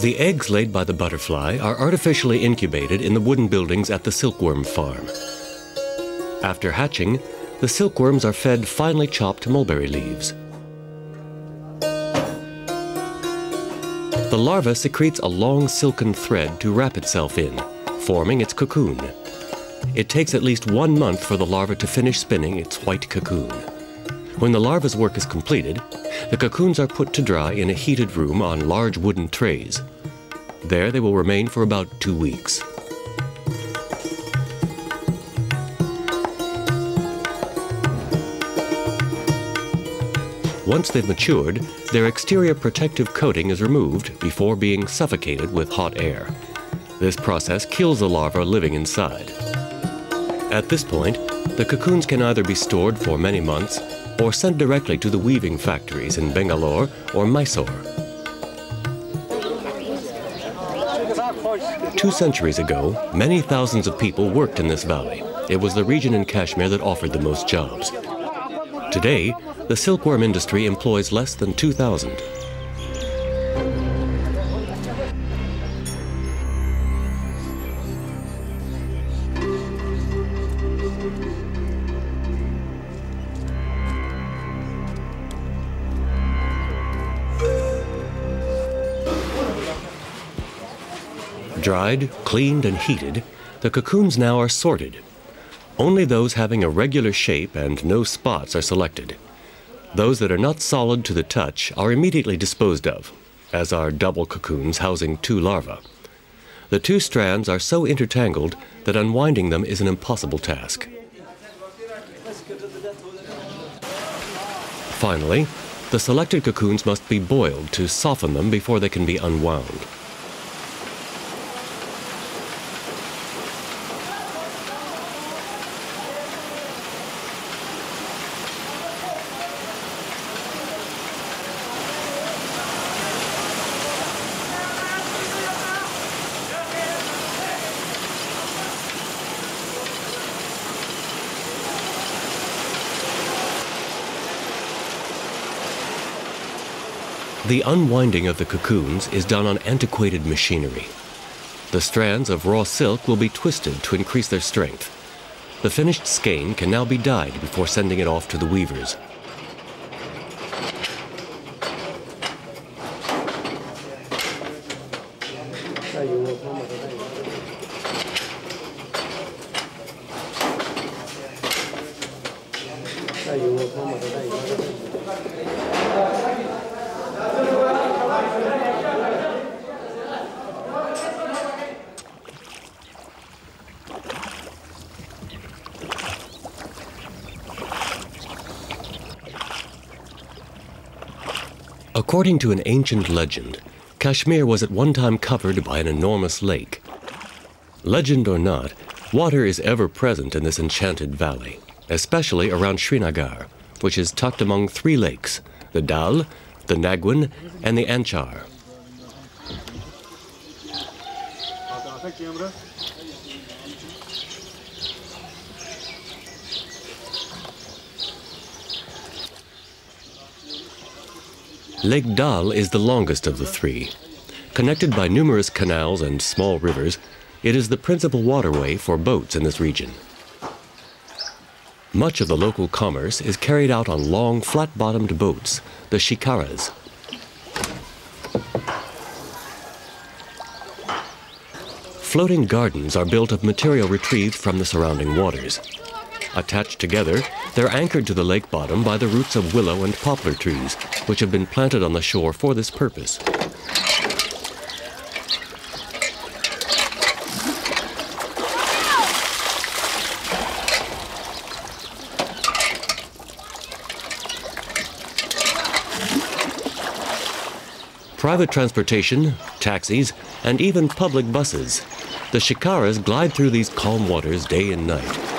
The eggs laid by the butterfly are artificially incubated in the wooden buildings at the silkworm farm. After hatching, the silkworms are fed finely chopped mulberry leaves. The larva secretes a long silken thread to wrap itself in, forming its cocoon. It takes at least 1 month for the larva to finish spinning its white cocoon. When the larva's work is completed, the cocoons are put to dry in a heated room on large wooden trays. There they will remain for about 2 weeks. Once they've matured, their exterior protective coating is removed before being suffocated with hot air. This process kills the larva living inside. At this point, the cocoons can either be stored for many months or sent directly to the weaving factories in Bangalore or Mysore. 2 centuries ago, many thousands of people worked in this valley. It was the region in Kashmir that offered the most jobs. Today, the silkworm industry employs less than 2,000. Dried, cleaned, and heated, the cocoons now are sorted. Only those having a regular shape and no spots are selected. Those that are not solid to the touch are immediately disposed of, as are double cocoons housing 2 larvae. The 2 strands are so intertangled that unwinding them is an impossible task. Finally, the selected cocoons must be boiled to soften them before they can be unwound. The unwinding of the cocoons is done on antiquated machinery. The strands of raw silk will be twisted to increase their strength. The finished skein can now be dyed before sending it off to the weavers. According to an ancient legend, Kashmir was at one time covered by an enormous lake. Legend or not, water is ever present in this enchanted valley, especially around Srinagar, which is tucked among 3 lakes, the Dal, the Nagwin, and the Anchar. Lake Dal is the longest of the 3. Connected by numerous canals and small rivers, it is the principal waterway for boats in this region. Much of the local commerce is carried out on long, flat-bottomed boats, the shikaras. Floating gardens are built of material retrieved from the surrounding waters. Attached together, they're anchored to the lake bottom by the roots of willow and poplar trees, which have been planted on the shore for this purpose. Private transportation, taxis, and even public buses. The shikaras glide through these calm waters day and night.